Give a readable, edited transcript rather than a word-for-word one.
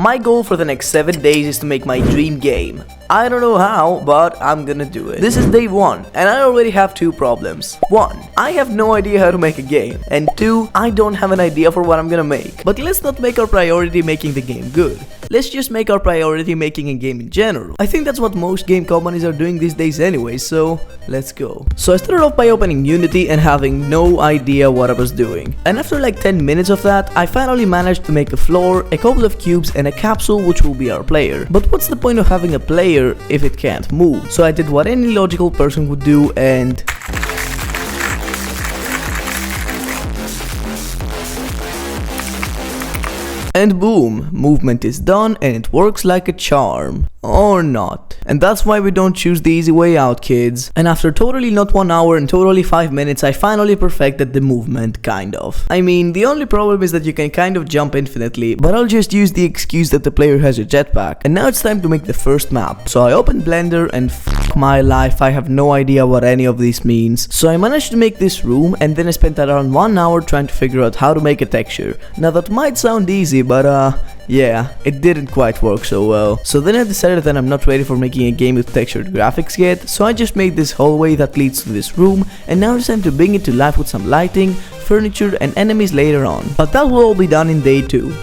My goal for the next 7 days is to make my dream game. I don't know how, but I'm gonna do it. This is day 1, and I already have 2 problems. 1. I have no idea how to make a game. And 2. I don't have an idea for what I'm gonna make. But let's not make our priority making the game good. Let's just make our priority making a game in general. I think that's what most game companies are doing these days anyway, so let's go. So I started off by opening Unity and having no idea what I was doing. And after like 10 minutes of that, I finally managed to make a floor, a couple of cubes and a capsule which will be our player. But what's the point of having a player if it can't move? So I did what any logical person would do and... And boom, movement is done and it works like a charm. Or not. And that's why we don't choose the easy way out, kids. And after totally not 1 hour and totally 5 minutes, I finally perfected the movement, kind of. I mean, the only problem is that you can kind of jump infinitely, but I'll just use the excuse that the player has a jetpack. And now it's time to make the first map. So I opened Blender and f*** my life, I have no idea what any of this means. So I managed to make this room and then I spent around 1 hour trying to figure out how to make a texture. Now that might sound easy, but yeah, it didn't quite work so well. So then I decided that I'm not ready for making a game with textured graphics yet, so I just made this hallway that leads to this room, and now it's time to bring it to life with some lighting, furniture and enemies later on. But that will all be done in day 2.